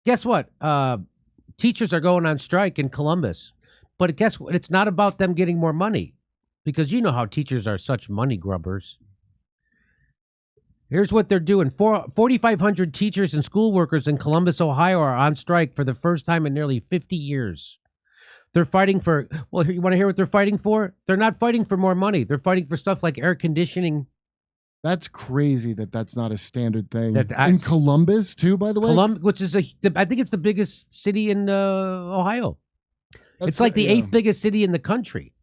Guess what? Teachers are going on strike in Columbus. But guess what? It's not about them getting more money, because you know how teachers are such money grubbers. Here's what they're doing. 4,500 teachers and school workers in Columbus, Ohio are on strike for the first time in nearly 50 years. They're fighting for, well, you want to hear what they're fighting for? They're not fighting for more money. They're fighting for stuff like air conditioning. That's crazy that's not a standard thing. In Columbus, too, by the way? Which is, I think it's the biggest city in Ohio. It's like the 8th biggest city in the country.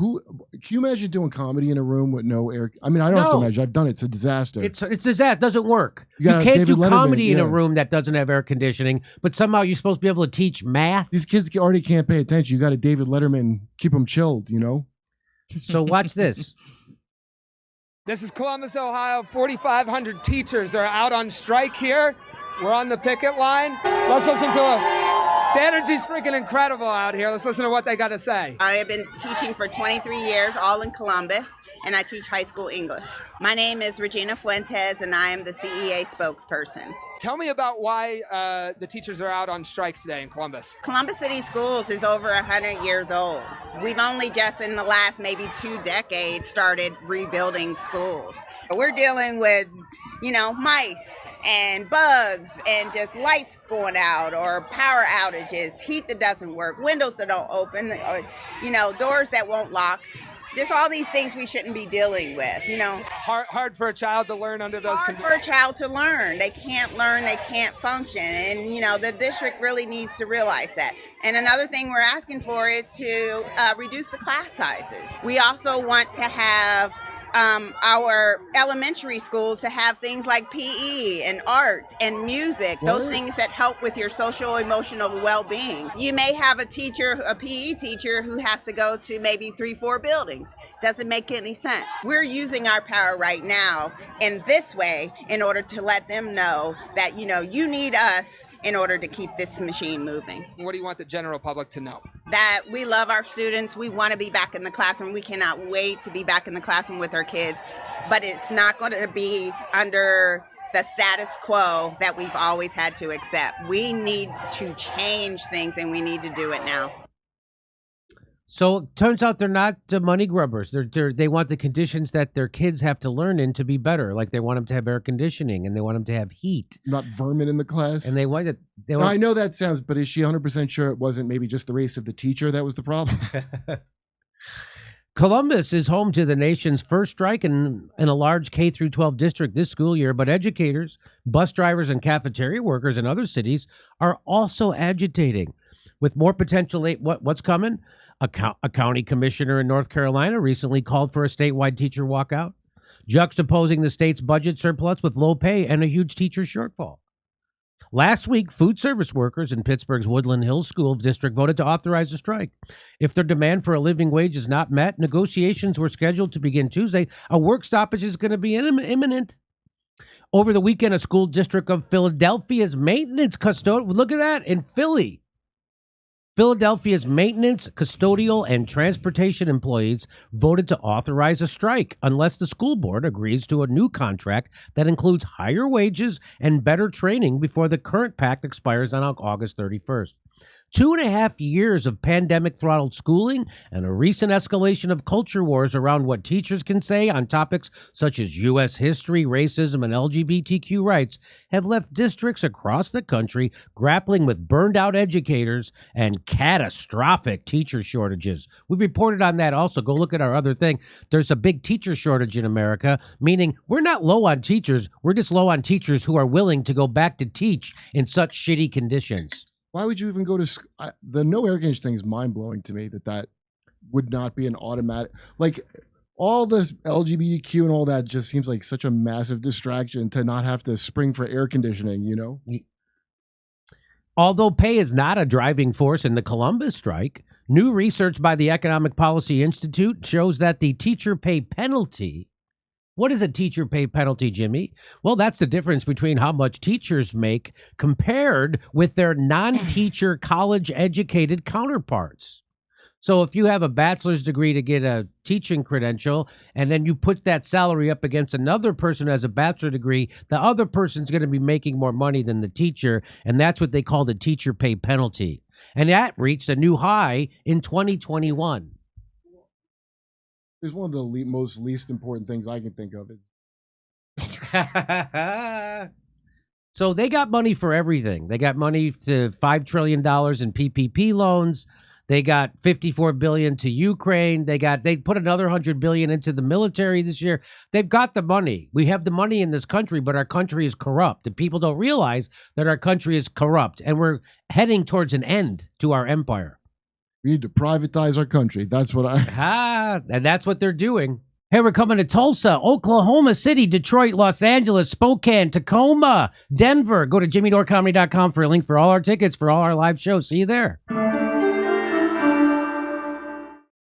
Can you imagine doing comedy in a room with no air? I mean, I don't have to imagine. I've done it. It's a disaster. It's a disaster. It doesn't work. You can't do comedy in a room that doesn't have air conditioning, but somehow you're supposed to be able to teach math. These kids already can't pay attention. You got a David Letterman, keep them chilled, you know? So watch this. This is Columbus, Ohio. 4,500 teachers are out on strike here. We're on the picket line. Let's listen to the energy's freaking incredible out here. Let's listen to what they got to say. I have been teaching for 23 years, all in Columbus, and I teach high school English. My name is Regina Fuentes, and I am the CEA spokesperson. Tell me about why the teachers are out on strikes today in Columbus. Columbus City Schools is over 100 years old. We've only just in the last maybe 2 decades started rebuilding schools. We're dealing with, mice and bugs and just lights going out or power outages, heat that doesn't work, windows that don't open, or, doors that won't lock. Just all these things we shouldn't be dealing with, Hard for a child to learn under those conditions. Hard for a child to learn. They can't learn, they can't function. And, the district really needs to realize that. And another thing we're asking for is to reduce the class sizes. We also want to have our elementary schools to have things like PE and art and music, those things that help with your social emotional well-being. You may have a PE teacher who has to go to maybe 3-4 buildings. Doesn't make any sense. We're using our power right now in this way in order to let them know that, you need us in order to keep this machine moving. What do you want the general public to know? That we love our students. We want to be back in the classroom. We cannot wait to be back in the classroom with our kids, but it's not going to be under the status quo that we've always had to accept. We need to change things, and we need to do it now. So it turns out they're not money grubbers. They want the conditions that their kids have to learn in to be better. Like they want them to have air conditioning and they want them to have heat. Not vermin in the class. And they want it. Now, I know that sounds, but is she 100% sure it wasn't maybe just the race of the teacher that was the problem? Columbus is home to the nation's first strike in a large K-12 district this school year, but educators, bus drivers, and cafeteria workers in other cities are also agitating. With more potential, what's coming? A county commissioner in North Carolina recently called for a statewide teacher walkout, juxtaposing the state's budget surplus with low pay and a huge teacher shortfall. Last week, food service workers in Pittsburgh's Woodland Hills School District voted to authorize a strike. If their demand for a living wage is not met, negotiations were scheduled to begin Tuesday. A work stoppage is going to be imminent. Over the weekend, a school district of Philadelphia's maintenance custodian, look at that, in Philly. Philadelphia's maintenance, custodial, and transportation employees voted to authorize a strike unless the school board agrees to a new contract that includes higher wages and better training before the current pact expires on August 31st. 2.5 years of pandemic-throttled schooling and a recent escalation of culture wars around what teachers can say on topics such as U.S. history, racism, and LGBTQ rights have left districts across the country grappling with burned-out educators and catastrophic teacher shortages. We reported on that also. Go look at our other thing. There's a big teacher shortage in America, meaning we're not low on teachers. We're just low on teachers who are willing to go back to teach in such shitty conditions. Why would you even go to the no air conditioning thing is mind-blowing to me that would not be an automatic, like all this LGBTQ and all that just seems like such a massive distraction to not have to spring for air conditioning, Although pay is not a driving force in the Columbus strike, new research by the Economic Policy Institute shows that the teacher pay penalty. What is a teacher pay penalty, Jimmy? Well, that's the difference between how much teachers make compared with their non-teacher college-educated counterparts. So if you have a bachelor's degree to get a teaching credential, and then you put that salary up against another person who has a bachelor degree, the other person's going to be making more money than the teacher, and that's what they call the teacher pay penalty. And that reached a new high in 2021. It's one of the most least important things I can think of. So they got money for everything. They got money to $5 trillion in PPP loans. They got $54 billion to Ukraine. They put another $100 billion into the military this year. They've got the money. We have the money in this country, but our country is corrupt. And people don't realize that our country is corrupt, and we're heading towards an end to our empire. We need to privatize our country. That's what and that's what they're doing. Hey, we're coming to Tulsa, Oklahoma City, Detroit, Los Angeles, Spokane, Tacoma, Denver. Go to jimmydorecomedy.com for a link for all our tickets for all our live shows. See you there.